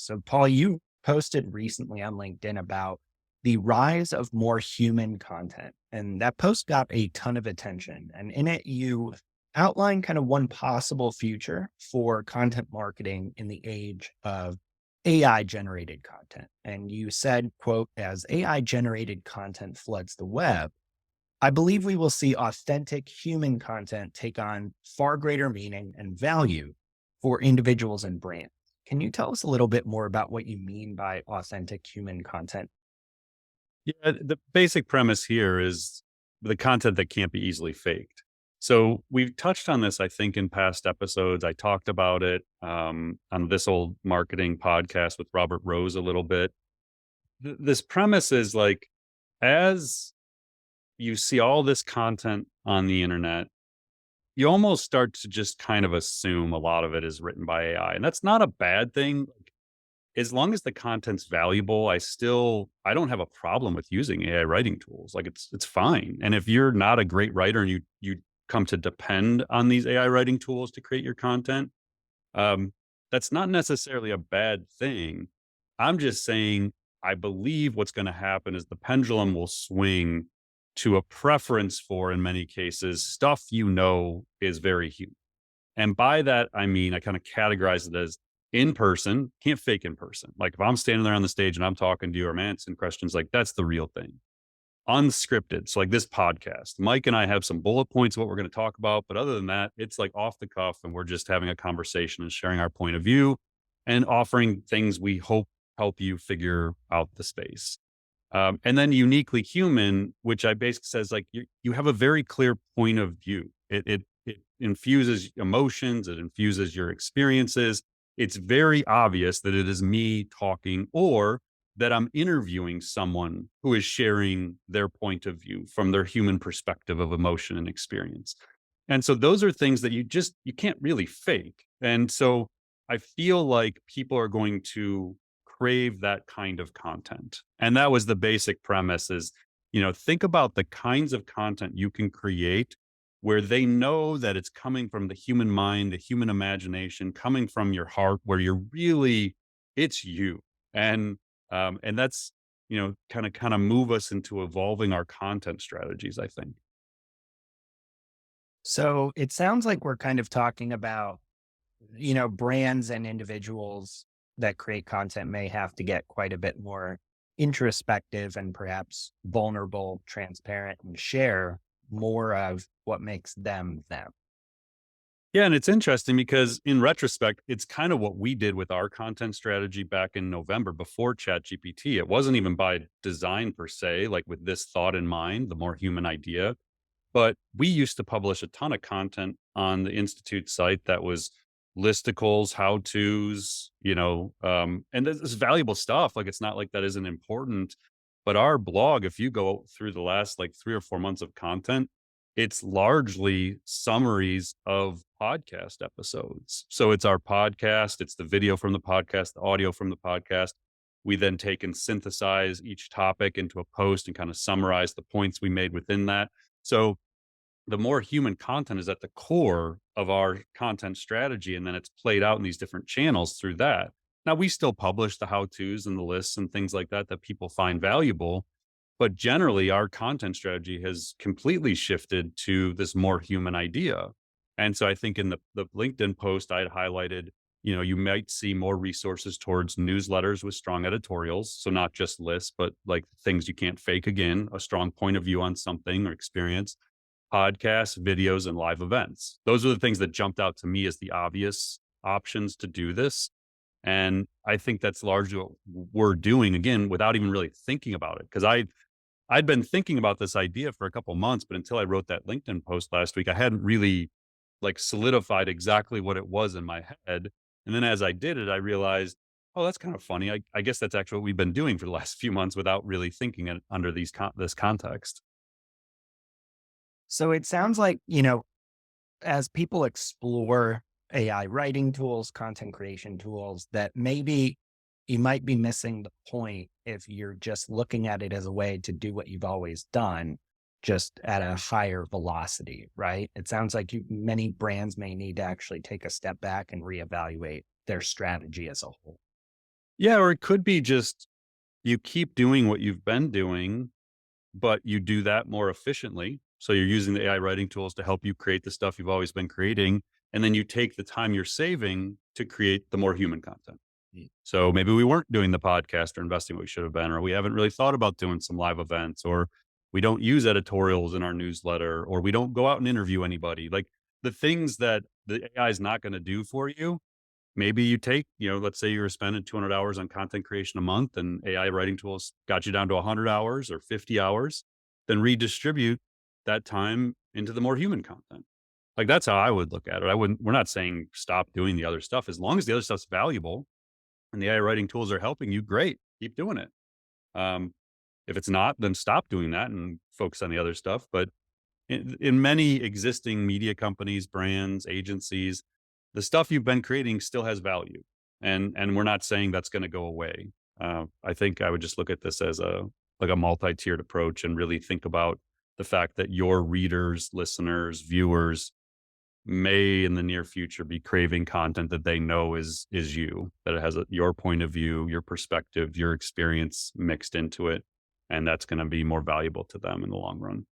So, Paul, you posted recently on LinkedIn about the rise of more human content, and that post got a ton of attention. And in it, you outline kind of one possible future for content marketing in the age of AI generated content. And you said, quote, as AI generated content floods the web, I believe we will see authentic human content take on far greater meaning and value for individuals and brands. Can you tell us a little bit more about what you mean by authentic human content? Yeah, the basic premise here is the content that can't be easily faked. So we've touched on this, I think, in past episodes. I talked about it on this old marketing podcast with Robert Rose a little bit. This premise is like, as you see all this content on the internet, you almost start to just kind of assume a lot of it is written by AI. And that's not a bad thing. As long as the content's valuable, I don't have a problem with using AI writing tools. Like it's fine. And if you're not a great writer and you come to depend on these AI writing tools to create your content, um, that's not necessarily a bad thing. I'm just saying I believe what's going to happen is the pendulum will swing to a preference for, in many cases, stuff is very human. And by that, I mean, I kind of categorize it as in person, can't fake in person. Like if I'm standing there on the stage and I'm talking to you or I'm answering questions, like that's the real thing. Unscripted. So like this podcast, Mike and I have some bullet points of what we're going to talk about. But other than that, it's like off the cuff and we're just having a conversation and sharing our point of view and offering things we hope help you figure out the space. And then uniquely human, which I basically says like you have a very clear point of view. It infuses emotions, it infuses your experiences. It's very obvious that it is me talking or that I'm interviewing someone who is sharing their point of view from their human perspective of emotion and experience. And so those are things that you can't really fake. And so I feel like people are going to crave that kind of content. And that was the basic premise is, think about the kinds of content you can create where they know that it's coming from the human mind, the human imagination, coming from your heart, where it's you. And that's, kind of move us into evolving our content strategies, I think. So it sounds like we're kind of talking about, brands and individuals that create content may have to get quite a bit more introspective and perhaps vulnerable, transparent, and share more of what makes them them. Yeah, and it's interesting because in retrospect, it's kind of what we did with our content strategy back in November before ChatGPT. It wasn't even by design per se, like with this thought in mind, the more human idea. But we used to publish a ton of content on the Institute site that was listicles, how to's, and this is valuable stuff. Like it's not like that isn't important. But our blog, if you go through the last like 3 or 4 months of content, it's largely summaries of podcast episodes. So it's our podcast, it's the video from the podcast, the audio from the podcast. We then take and synthesize each topic into a post and kind of summarize the points we made within that. So the more human content is at the core of our content strategy, and then it's played out in these different channels through that. Now, we still publish the how to's and the lists and things like that that people find valuable. But generally, our content strategy has completely shifted to this more human idea. And so I think in the LinkedIn post, I had highlighted, you might see more resources towards newsletters with strong editorials. So not just lists, but like things you can't fake again, a strong point of view on something or experience, podcasts, videos, and live events. Those are the things that jumped out to me as the obvious options to do this. And I think that's largely what we're doing again without even really thinking about it. Because I'd been thinking about this idea for a couple months, but until I wrote that LinkedIn post last week, I hadn't really like solidified exactly what it was in my head. And then as I did it, I realized, oh, that's kind of funny. I guess that's actually what we've been doing for the last few months without really thinking it under this context. So it sounds like, as people explore AI writing tools, content creation tools, that maybe you might be missing the point if you're just looking at it as a way to do what you've always done, just at a higher velocity, right? It sounds like many brands may need to actually take a step back and reevaluate their strategy as a whole. Yeah, or it could be just you keep doing what you've been doing, but you do that more efficiently. So you're using the AI writing tools to help you create the stuff you've always been creating. And then you take the time you're saving to create the more human content. Mm. So maybe we weren't doing the podcast or investing what we should have been, or we haven't really thought about doing some live events, or we don't use editorials in our newsletter, or we don't go out and interview anybody. Like the things that the AI is not going to do for you, maybe you take, let's say you were spending 200 hours on content creation a month and AI writing tools got you down to 100 hours or 50 hours, then redistribute that time into the more human content. Like that's how I would look at it. We're not saying stop doing the other stuff. As long as the other stuff's valuable and the AI writing tools are helping you, great, keep doing it. Um, if it's not, then stop doing that and focus on the other stuff. But in many existing media companies, brands, agencies, the stuff you've been creating still has value, and we're not saying that's going to go away. I think I would just look at this as a multi-tiered approach and really think about the fact that your readers, listeners, viewers may in the near future be craving content that they know is you, that it has your point of view, your perspective, your experience mixed into it, and that's going to be more valuable to them in the long run.